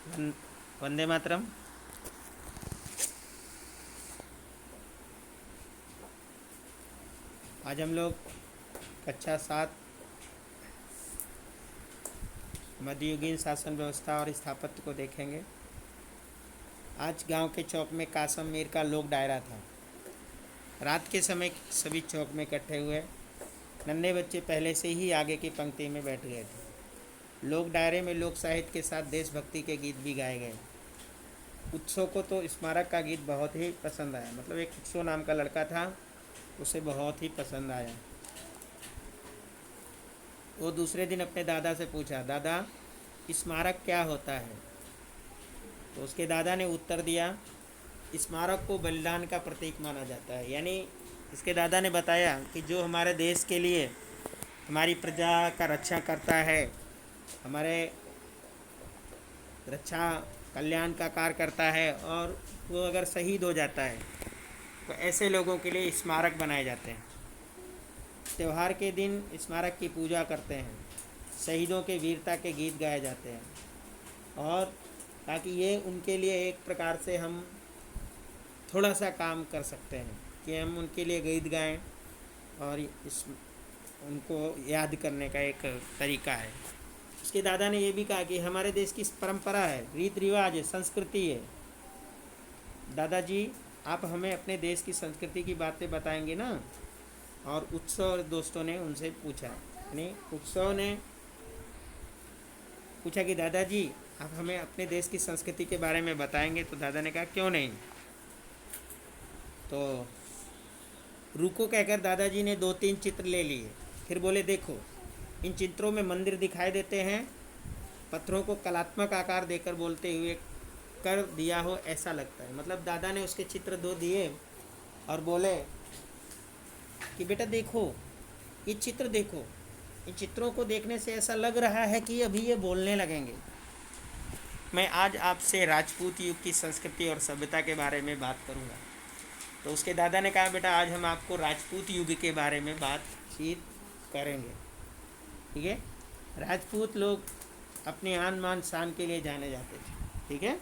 वंदे मातरम। आज हम लोग कक्षा 7 मध्ययुगीन शासन व्यवस्था और स्थापत्य को देखेंगे। आज गांव के चौक में कासम मीर का लोक डायरा था। रात के समय सभी चौक में इकट्ठे हुए। नन्हे बच्चे पहले से ही आगे की पंक्ति में बैठ गए थे। लोक डायरे में लोक साहित्य के साथ देशभक्ति के गीत भी गाए गए। उत्सव को तो स्मारक का गीत बहुत ही पसंद आया। मतलब एक उत्सव नाम का लड़का था, उसे बहुत ही पसंद आया। वो दूसरे दिन अपने दादा से पूछा, दादा स्मारक क्या होता है? तो उसके दादा ने उत्तर दिया, स्मारक को बलिदान का प्रतीक माना जाता है। यानी इसके दादा ने बताया कि जो हमारे देश के लिए हमारी प्रजा का रक्षा करता है, हमारे रक्षा कल्याण का कार्य करता है और वो अगर शहीद हो जाता है तो ऐसे लोगों के लिए स्मारक बनाए जाते हैं। त्यौहार के दिन स्मारक की पूजा करते हैं, शहीदों के वीरता के गीत गाए जाते हैं और ताकि ये उनके लिए एक प्रकार से हम थोड़ा सा काम कर सकते हैं कि हम उनके लिए गीत गाएं और इस उनको याद करने का एक तरीका है। उसके दादा ने ये भी कहा कि हमारे देश की परंपरा है, रीत रिवाज है, संस्कृति है। दादाजी आप हमें अपने देश की संस्कृति की बातें बताएंगे ना? और उत्सव दोस्तों ने उनसे पूछा, यानी उत्सव ने पूछा कि दादाजी आप हमें अपने देश की संस्कृति के बारे में बताएंगे? तो दादा ने कहा क्यों नहीं। तो रुको कहकर दादाजी ने 2-3 चित्र ले लिए। फिर बोले, देखो इन चित्रों में मंदिर दिखाई देते हैं, पत्थरों को कलात्मक आकार देकर बोलते हुए कर दिया हो ऐसा लगता है। मतलब दादा ने उसके चित्र 2 दिए और बोले कि बेटा देखो ये चित्र देखो, इन चित्रों को देखने से ऐसा लग रहा है कि अभी ये बोलने लगेंगे। मैं आज आपसे राजपूत युग की संस्कृति और सभ्यता के बारे में बात करूंगा। तो उसके दादा ने कहा, बेटा आज हम आपको राजपूत युग के बारे में बातचीत करेंगे। ठीक है, राजपूत लोग अपने आन मान शान के लिए जाने जाते थे। ठीक है,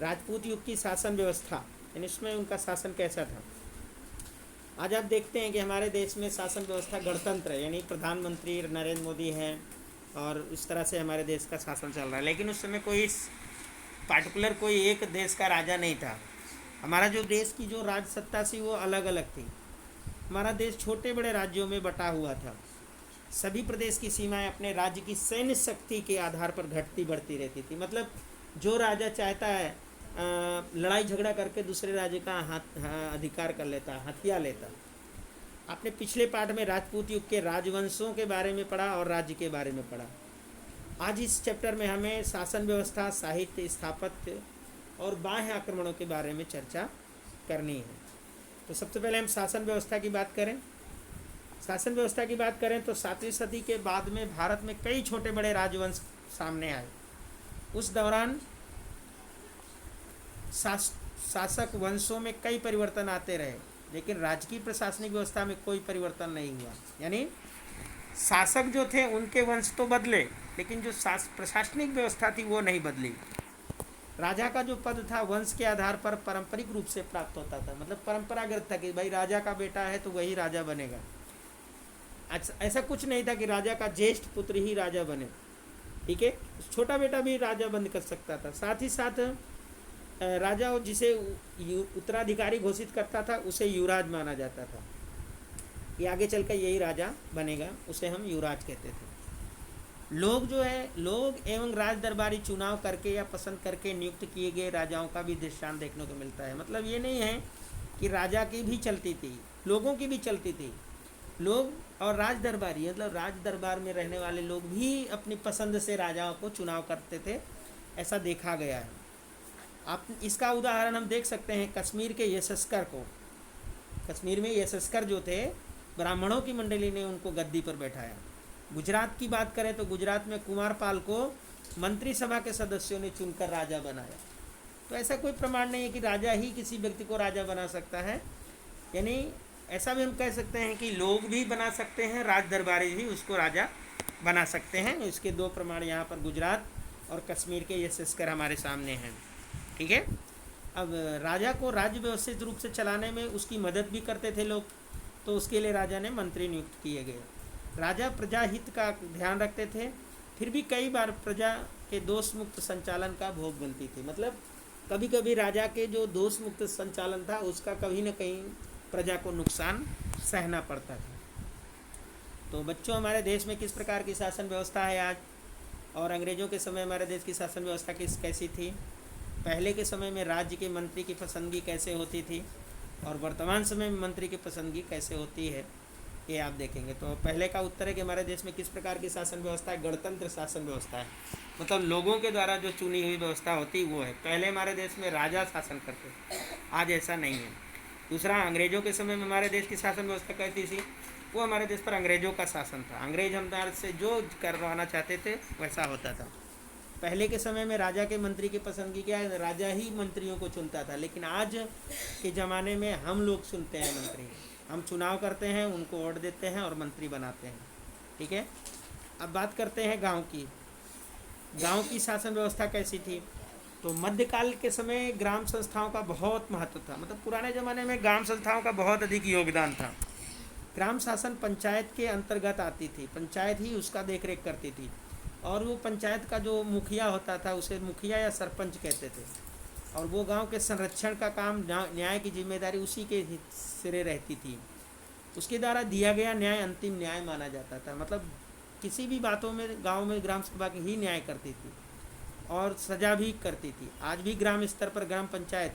राजपूत युग की शासन व्यवस्था, यानी इसमें उनका शासन कैसा था। आज आप देखते हैं कि हमारे देश में शासन व्यवस्था गणतंत्र है, यानी प्रधानमंत्री नरेंद्र मोदी हैं और इस तरह से हमारे देश का शासन चल रहा है। लेकिन उस समय कोई पार्टिकुलर कोई एक देश का राजा नहीं था। हमारा जो देश की जो राज सत्ता थी वो अलग अलग थी। हमारा देश छोटे बड़े राज्यों में बटा हुआ था। सभी प्रदेश की सीमाएं अपने राज्य की सैन्य शक्ति के आधार पर घटती बढ़ती रहती थी। मतलब जो राजा चाहता है लड़ाई झगड़ा करके दूसरे राज्य का अधिकार कर लेता, हथिया लेता। आपने पिछले पाठ में राजपूत युग के राजवंशों के बारे में पढ़ा और राज्य के बारे में पढ़ा। आज इस चैप्टर में हमें शासन व्यवस्था, साहित्य, स्थापत्य और बाह्य आक्रमणों के बारे में चर्चा करनी है। तो सबसे पहले हम शासन व्यवस्था की बात करें। शासन व्यवस्था की बात करें तो 7वीं सदी के बाद में भारत में कई छोटे बड़े राजवंश सामने आए। उस दौरान शासक वंशों में कई परिवर्तन आते रहे, लेकिन राजकीय प्रशासनिक व्यवस्था में कोई परिवर्तन नहीं हुआ। यानी शासक जो थे उनके वंश तो बदले, लेकिन जो प्रशासनिक व्यवस्था थी वो नहीं बदली। राजा का जो पद था वंश के आधार पर पारंपरिक रूप से प्राप्त होता था। मतलब परंपरागत था कि भाई राजा का बेटा है तो वही राजा बनेगा। ऐसा कुछ नहीं था कि राजा का ज्येष्ठ पुत्र ही राजा बने। ठीक है, छोटा बेटा भी राजा बन कर सकता था। साथ ही साथ राजा जिसे उत्तराधिकारी घोषित करता था उसे युवराज माना जाता था। ये आगे चलकर यही राजा बनेगा, उसे हम युवराज कहते थे। लोग एवं राज दरबारी चुनाव करके या पसंद करके नियुक्त किए गए राजाओं का भी दृष्टांत देखने को मिलता है। मतलब ये नहीं है कि राजा की भी चलती थी, लोगों की भी चलती थी। लोग और राज दरबारी, मतलब राज दरबार में रहने वाले लोग भी अपनी पसंद से राजाओं को चुनाव करते थे, ऐसा देखा गया है। आप इसका उदाहरण हम देख सकते हैं कश्मीर के यशस्कर को। कश्मीर में यशस्कर जो थे, ब्राह्मणों की मंडली ने उनको गद्दी पर बैठाया। गुजरात की बात करें तो गुजरात में कुमारपाल को मंत्रिसभा के सदस्यों ने चुनकर राजा बनाया। तो ऐसा कोई प्रमाण नहीं है कि राजा ही किसी व्यक्ति को राजा बना सकता है। यानी ऐसा भी हम कह सकते हैं कि लोग भी बना सकते हैं, राज दरबारी भी उसको राजा बना सकते हैं। इसके 2 प्रमाण यहाँ पर गुजरात और कश्मीर के ये शस्कर हमारे सामने हैं। ठीक है। अब राजा को राज्य व्यवस्थित रूप से चलाने में उसकी मदद भी करते थे लोग, तो उसके लिए राजा ने मंत्री नियुक्त किए गए। राजा प्रजा हित का ध्यान रखते थे, फिर भी कई बार प्रजा के दोष मुक्त संचालन का भोग बनती थी। मतलब कभी कभी राजा के जो दोष मुक्त संचालन था उसका कहीं न कहीं प्रजा को नुकसान सहना पड़ता था। तो बच्चों, हमारे देश में किस प्रकार की शासन व्यवस्था है आज, और अंग्रेज़ों के समय हमारे देश की शासन व्यवस्था कैसी थी, पहले के समय में राज्य के मंत्री की पसंदगी कैसे होती थी, और वर्तमान समय में मंत्री की पसंदगी कैसे होती है, ये आप देखेंगे। तो पहले का उत्तर है कि हमारे देश में किस प्रकार की शासन व्यवस्था है, गणतंत्र शासन व्यवस्था है। मतलब लोगों के द्वारा जो चुनी हुई व्यवस्था होती वो है। पहले हमारे देश में राजा शासन करते, आज ऐसा नहीं है। दूसरा, अंग्रेज़ों के समय में हमारे देश की शासन व्यवस्था कैसी थी, वो हमारे देश पर अंग्रेज़ों का शासन था। अंग्रेज हमारे से जो करवाना चाहते थे वैसा होता था। पहले के समय में राजा के मंत्री की पसंदगी क्या है, राजा ही मंत्रियों को चुनता था। लेकिन आज के ज़माने में हम लोग चुनते हैं मंत्री, हम चुनाव करते हैं, उनको वोट देते हैं और मंत्री बनाते हैं। ठीक है। अब बात करते हैं गांव की। गांव की शासन व्यवस्था कैसी थी, तो मध्यकाल के समय ग्राम संस्थाओं का बहुत महत्व था। मतलब पुराने ज़माने में ग्राम संस्थाओं का बहुत अधिक योगदान था। ग्राम शासन पंचायत के अंतर्गत आती थी, पंचायत ही उसका देखरेख करती थी, और वो पंचायत का जो मुखिया होता था उसे मुखिया या सरपंच कहते थे, और वो गांव के संरक्षण का काम, न्याय की जिम्मेदारी उसी के सिरे रहती थी। उसके द्वारा दिया गया न्याय अंतिम न्याय माना जाता था। मतलब किसी भी बातों में गांव में ग्राम सभा की ही न्याय करती थी और सजा भी करती थी। आज भी ग्राम स्तर पर ग्राम पंचायत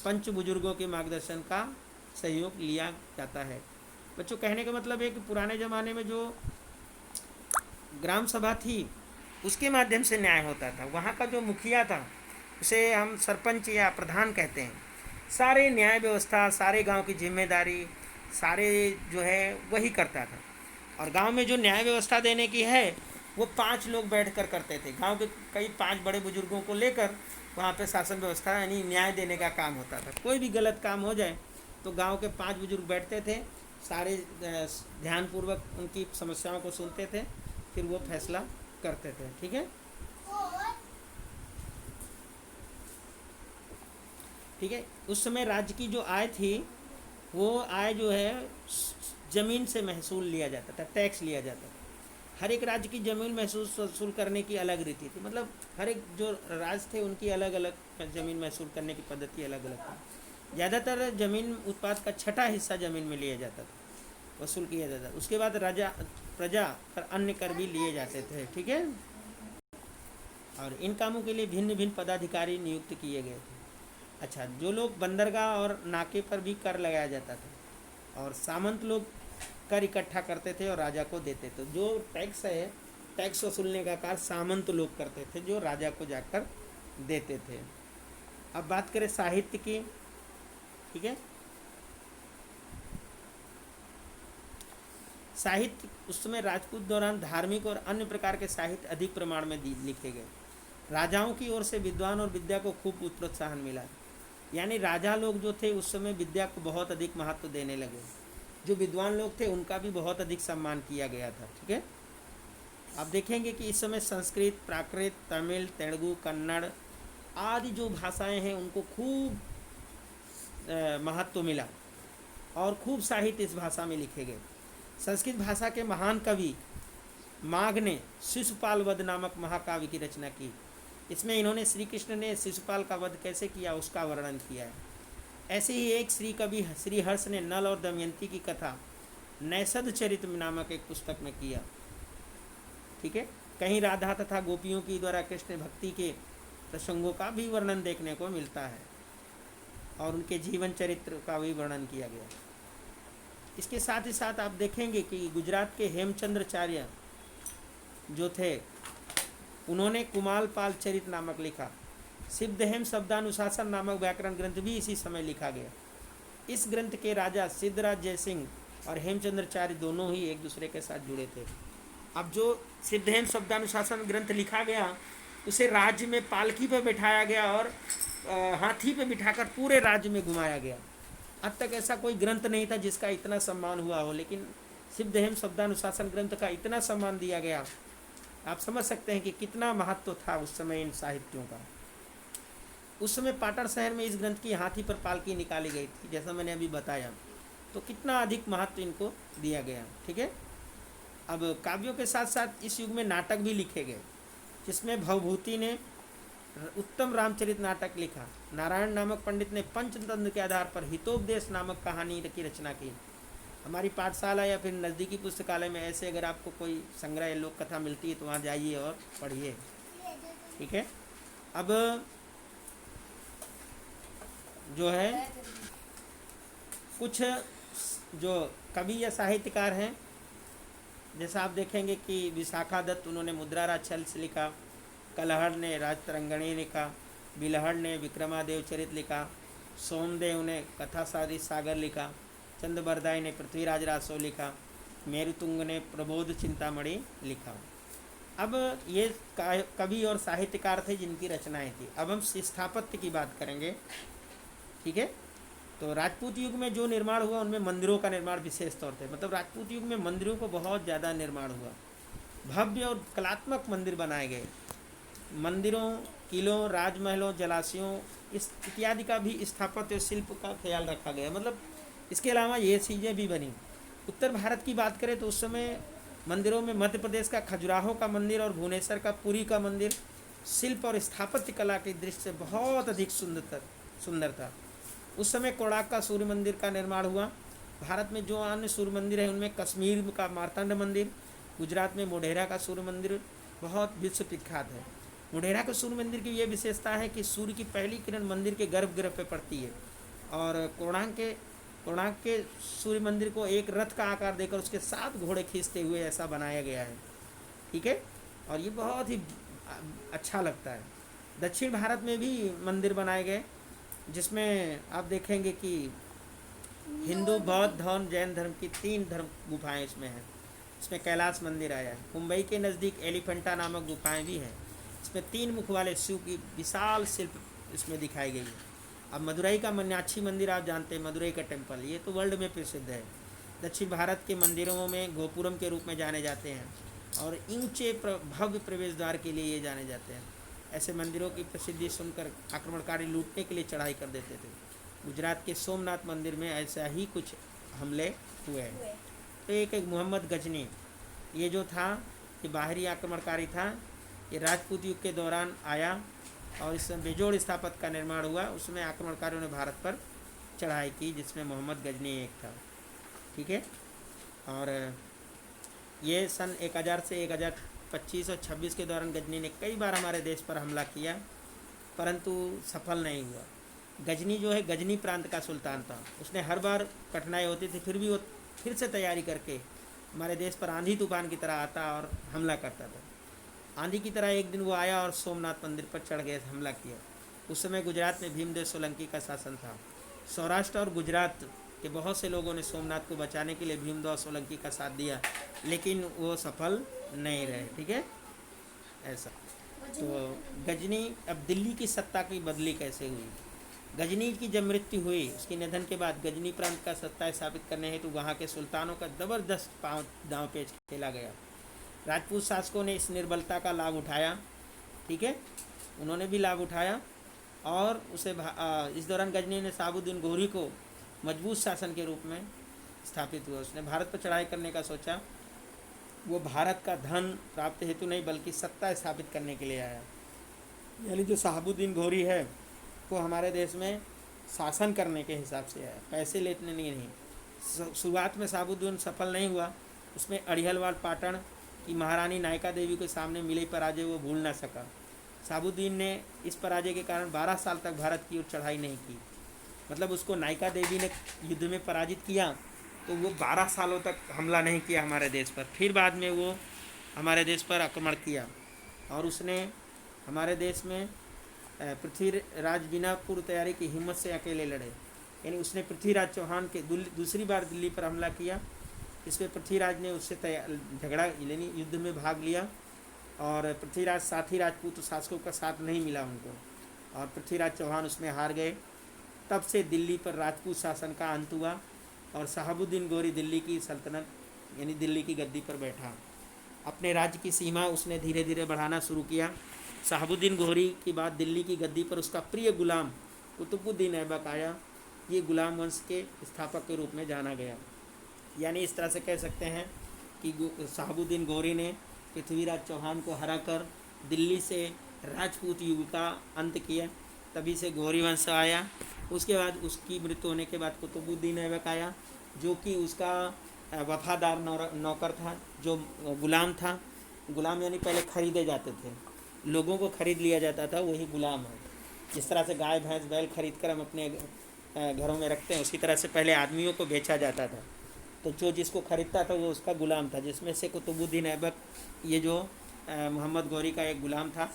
पंच बुजुर्गों के मार्गदर्शन का सहयोग लिया जाता है। बच्चों, कहने का मतलब है कि पुराने ज़माने में जो ग्राम सभा थी उसके माध्यम से न्याय होता था। वहाँ का जो मुखिया था उसे हम सरपंच या प्रधान कहते हैं। सारे न्याय व्यवस्था, सारे गांव की जिम्मेदारी, सारे जो है वही करता था। और गांव में जो न्याय व्यवस्था देने की है वो 5 लोग बैठकर करते थे। गांव के कई 5 बड़े बुजुर्गों को लेकर वहाँ पे शासन व्यवस्था यानी न्याय देने का काम होता था। कोई भी गलत काम हो जाए तो गांव के 5 बुजुर्ग बैठते थे, सारे ध्यानपूर्वक उनकी समस्याओं को सुनते थे, फिर वो फैसला करते थे। ठीक है। ठीक है। उस समय राज्य की जो आय थी वो आय जो है ज़मीन से महसूल लिया जाता था, टैक्स लिया जाता था। हर एक राज्य की ज़मीन महसूल वसूल करने की अलग रीति थी। मतलब हर एक जो राज्य थे उनकी अलग अलग ज़मीन महसूल करने की पद्धति अलग अलग थी। ज़्यादातर ज़मीन उत्पाद का छठा हिस्सा ज़मीन में लिया जाता था, वसूल किया जाता था। उसके बाद प्रजा पर अन्य कर भी लिए जाते थे। ठीक है। और इन कामों के लिए भिन्न भिन्न पदाधिकारी नियुक्त किए गए थे। अच्छा, जो लोग बंदरगाह और नाके पर भी कर लगाया जाता था, और सामंत लोग कर इकट्ठा करते थे और राजा को देते थे। जो टैक्स है, टैक्स वसूलने का कार्य सामंत लोग करते थे जो राजा को जाकर देते थे। अब बात करें साहित्य की। ठीक है। साहित्य उस समय राजपूत दौरान धार्मिक और अन्य प्रकार के साहित्य अधिक प्रमाण में लिखे गए। राजाओं की ओर से विद्वान और विद्या को खूब प्रोत्साहन मिला। यानी राजा लोग जो थे उस समय विद्या को बहुत अधिक महत्व देने लगे। जो विद्वान लोग थे उनका भी बहुत अधिक सम्मान किया गया था। ठीक है। आप देखेंगे कि इस समय संस्कृत, प्राकृत, तमिल, तेलुगु, कन्नड़ आदि जो भाषाएं हैं उनको खूब महत्व मिला और खूब साहित्य इस भाषा में लिखे गए। संस्कृत भाषा के महान कवि माघ ने शिशुपाल वध नामक महाकाव्य की रचना की। इसमें इन्होंने श्री कृष्ण ने शिशुपाल का वध कैसे किया उसका वर्णन किया है। ऐसे ही एक श्री कवि श्री हर्ष ने नल और दमयंती की कथा नैषध चरित्र नामक एक पुस्तक में किया। ठीक है। कहीं राधा तथा गोपियों की द्वारा कृष्ण भक्ति के प्रसंगों का भी वर्णन देखने को मिलता है और उनके जीवन चरित्र का भी वर्णन किया गया। इसके साथ ही साथ आप देखेंगे कि गुजरात के हेमचंद्राचार्य जो थे उन्होंने कुमालपाल चरित नामक लिखा। सिद्धहेम शब्दानुशासन नामक व्याकरण ग्रंथ भी इसी समय लिखा गया। इस ग्रंथ के राजा सिद्धराज जयसिंह और हेमचंद्राचार्य दोनों ही एक दूसरे के साथ जुड़े थे। अब जो सिद्धहेम शब्दानुशासन ग्रंथ लिखा गया उसे राज्य में पालकी पर बिठाया गया और हाथी पर बिठाकर पूरे राज्य में घुमाया गया। अब तक ऐसा कोई ग्रंथ नहीं था जिसका इतना सम्मान हुआ हो, लेकिन सिद्धहेम शब्दानुशासन ग्रंथ का इतना सम्मान दिया गया आप समझ सकते हैं कि कितना महत्व था उस समय इन साहित्यों का। उस समय पाटन शहर में इस ग्रंथ की हाथी पर पालकी निकाली गई थी, जैसा मैंने अभी बताया। तो कितना अधिक महत्व इनको दिया गया। ठीक है। अब काव्यों के साथ साथ इस युग में नाटक भी लिखे गए, जिसमें भवभूति ने उत्तम रामचरित नाटक लिखा। नारायण नामक पंडित ने पंचतंत्र के आधार पर हितोपदेश नामक कहानी की रचना की। हमारी पाठशाला या फिर नज़दीकी पुस्तकालय में ऐसे अगर आपको कोई संग्रह या लोक कथा मिलती है तो वहाँ जाइए और पढ़िए। ठीक है। अब जो है कुछ जो कवि या साहित्यकार हैं, जैसा आप देखेंगे कि विशाखा दत्त, उन्होंने मुद्राराज छल से लिखा। कलहड़ ने राजतरंगिणी लिखा। बिलहड़ ने विक्रमादेव चरित लिखा। सोमदेव ने कथा सारी सागर लिखा। चंद्रबरदाई ने पृथ्वीराज रासो लिखा। मेरुतुंग ने प्रबोध चिंतामणि लिखा। अब ये कवि और साहित्यकार थे जिनकी रचनाएं थी। अब हम स्थापत्य की बात करेंगे। ठीक है। तो राजपूत युग में जो निर्माण हुआ उनमें मंदिरों का निर्माण विशेष तौर पे, मतलब राजपूत युग में मंदिरों को बहुत ज़्यादा निर्माण हुआ। भव्य और कलात्मक मंदिर बनाए गए। मंदिरों, किलों, राजमहलों, जलाशयों इस इत्यादि का भी स्थापत्य शिल्प का ख्याल रखा गया। मतलब इसके अलावा ये चीज़ें भी बनी। उत्तर भारत की बात करें तो उस समय मंदिरों में मध्य प्रदेश का खजुराहो का मंदिर और भुवनेश्वर का पुरी का मंदिर शिल्प और स्थापत्य कला की दृष्टि से बहुत अधिक सुंदर था। उस समय कोणार्क का सूर्य मंदिर का निर्माण हुआ। भारत में जो अन्य सूर्य मंदिर है उनमें कश्मीर का मार्तंड मंदिर, गुजरात में मोढेरा का सूर्य मंदिर बहुत विश्व विख्यात है। मोढेरा के सूर्य मंदिर की ये विशेषता है कि सूर्य की पहली किरण मंदिर के गर्भगृह पर पड़ती है। और कोणार्क के सूर्य मंदिर को एक रथ का आकार देकर उसके 7 घोड़े खींचते हुए ऐसा बनाया गया है। ठीक है। और ये बहुत ही अच्छा लगता है। दक्षिण भारत में भी मंदिर बनाए गए, जिसमें आप देखेंगे कि हिंदू, बौद्ध धर्म, जैन धर्म की 3 धर्म गुफाएं इसमें हैं। इसमें कैलाश मंदिर आया है। मुंबई के नज़दीक एलिफेंटा नामक गुफाएं भी हैं। इसमें 3 मुख वाले शिव की विशाल शिल्प इसमें दिखाई गई है। अब मदुरई का मीनाक्षी मंदिर आप जानते हैं, मदुरई का टेम्पल, ये तो वर्ल्ड में प्रसिद्ध है। दक्षिण भारत के मंदिरों में गोपुरम के रूप में जाने जाते हैं और ऊंचे भव्य प्रवेश द्वार के लिए ये जाने जाते हैं। ऐसे मंदिरों की प्रसिद्धि सुनकर आक्रमणकारी लूटने के लिए चढ़ाई कर देते थे। गुजरात के सोमनाथ मंदिर में ऐसा ही कुछ हमले हुए हैं। तो एक मोहम्मद गजनी, ये जो था ये बाहरी आक्रमणकारी था। ये राजपूत युग के दौरान आया और इसमें बेजोड़ स्थापत्य का निर्माण हुआ। उसमें आक्रमणकारियों ने भारत पर चढ़ाई की, जिसमें मोहम्मद गजनी एक था। ठीक है। और ये सन 1000 से 1025 और 26 के दौरान गजनी ने कई बार हमारे देश पर हमला किया, परंतु सफल नहीं हुआ। गजनी जो है गजनी प्रांत का सुल्तान था। उसने हर बार कठिनाई होती थी, फिर भी वो फिर से तैयारी करके हमारे देश पर आंधी तूफान की तरह आता और हमला करता था। आंधी की तरह एक दिन वो आया और सोमनाथ मंदिर पर चढ़ गए, हमला किया। उस समय गुजरात में भीमदेव सोलंकी का शासन था। सौराष्ट्र और गुजरात के बहुत से लोगों ने सोमनाथ को बचाने के लिए भीमदेव सोलंकी का साथ दिया, लेकिन वो सफल नहीं रहे। ठीक है। ऐसा तो गजनी, अब दिल्ली की सत्ता की बदली कैसे हुई? गजनी की जब मृत्यु हुई, उसके निधन के बाद गजनी प्रांत का सत्ता स्थापित करने हेतु वहाँ के सुल्तानों का ज़बरदस्त दांव पेच खेला गया। राजपूत शासकों ने इस निर्बलता का लाभ उठाया। ठीक है। उन्होंने भी लाभ उठाया और उसे इस दौरान गजनी ने शहाबुद्दीन गोरी को मजबूत शासन के रूप में स्थापित हुआ। उसने भारत पर चढ़ाई करने का सोचा। वो भारत का धन प्राप्त हेतु नहीं बल्कि सत्ता स्थापित करने के लिए आया। यानी जो शहाबुद्दीन गोरी है वो हमारे देश में शासन करने के हिसाब से आया, पैसे लेने नहीं। शुरुआत में शहाबुद्दीन सफल नहीं हुआ। उसमें अड़िहलवाड़ पाटन की महारानी नायका देवी के सामने मिली पराजय वो भूल ना सका। शहाबुद्दीन ने इस पराजय के कारण 12 साल तक भारत की ओर चढ़ाई नहीं की। मतलब उसको नायका देवी ने युद्ध में पराजित किया तो वो 12 सालों तक हमला नहीं किया हमारे देश पर। फिर बाद में वो हमारे देश पर आक्रमण किया और उसने हमारे देश में पृथ्वीराज बिना पूर्व तैयारी की हिम्मत से अकेले लड़े। यानी उसने पृथ्वीराज चौहान के दूसरी बार दिल्ली पर हमला किया। इसमें पृथ्वीराज ने उससे झगड़ा यानी युद्ध में भाग लिया और पृथ्वीराज साथी राजपूत शासकों का साथ नहीं मिला उनको और पृथ्वीराज चौहान उसमें हार गए। तब से दिल्ली पर राजपूत शासन का अंत हुआ और शहाबुद्दीन गोरी दिल्ली की सल्तनत यानी दिल्ली की गद्दी पर बैठा। अपने राज्य की सीमा उसने धीरे धीरे बढ़ाना शुरू किया। शहाबुद्दीन गोहरी की बाद दिल्ली की गद्दी पर उसका प्रिय गुलाम कुतुबुद्दीन ऐबक आया। ये गुलाम वंश के स्थापक के रूप में जाना गया। यानी इस तरह से कह सकते हैं कि शहाबुद्दीन गोहरी ने पृथ्वीराज चौहान को हराकर दिल्ली से राजपूत युग का अंत किया। तभी से गौरी वंश आया। उसके बाद उसकी मृत्यु होने के बाद कुतुबुद्दीन ऐबक आया, जो कि उसका वफादार नौकर था, जो गुलाम था। गुलाम यानी पहले खरीदे जाते थे, लोगों को खरीद लिया जाता था, वही गुलाम है। जिस तरह से गाय भैंस बैल खरीद कर हम अपने घरों में रखते हैं, उसी तरह से पहले आदमियों को बेचा जाता था। तो जो जिसको खरीदता था वो उसका गुलाम था, जिसमें से कुतुबुद्दीन ऐबक ये जो मोहम्मद गौरी का एक गुलाम था,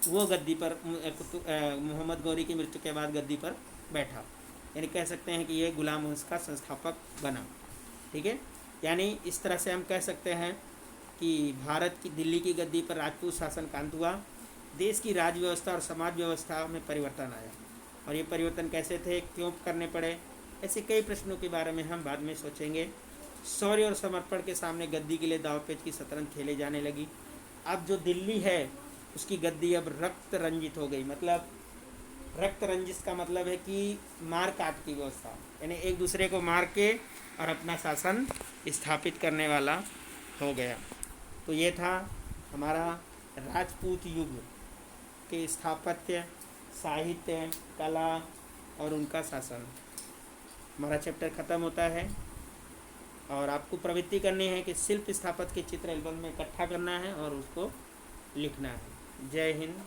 वो गद्दी पर मोहम्मद गौरी की मृत्यु के बाद गद्दी पर बैठा। यानी कह सकते हैं कि ये गुलाम वंश का संस्थापक बना। ठीक है, यानी इस तरह से हम कह सकते हैं कि भारत की दिल्ली की गद्दी पर राजपूत शासन का अंत हुआ। देश की राज व्यवस्था और समाज व्यवस्था में परिवर्तन आया। और ये परिवर्तन कैसे थे, क्यों करने पड़े, ऐसे कई प्रश्नों के बारे में हम बाद में सोचेंगे। शौर्य और समर्पण के सामने गद्दी के लिए दावपेच की शतरंज खेले जाने लगी। अब जो दिल्ली है उसकी गद्दी अब रक्त रंजित हो गई। मतलब रक्त रंजित का मतलब है कि मार काट की व्यवस्था, यानी एक दूसरे को मार के और अपना शासन स्थापित करने वाला हो गया। तो ये था हमारा राजपूत युग के स्थापत्य, साहित्य, कला और उनका शासन। हमारा चैप्टर ख़त्म होता है और आपको प्रवृत्ति करनी है कि शिल्प स्थापत्य के चित्र एल्बम में इकट्ठा करना है और उसको लिखना है। जय हिंद।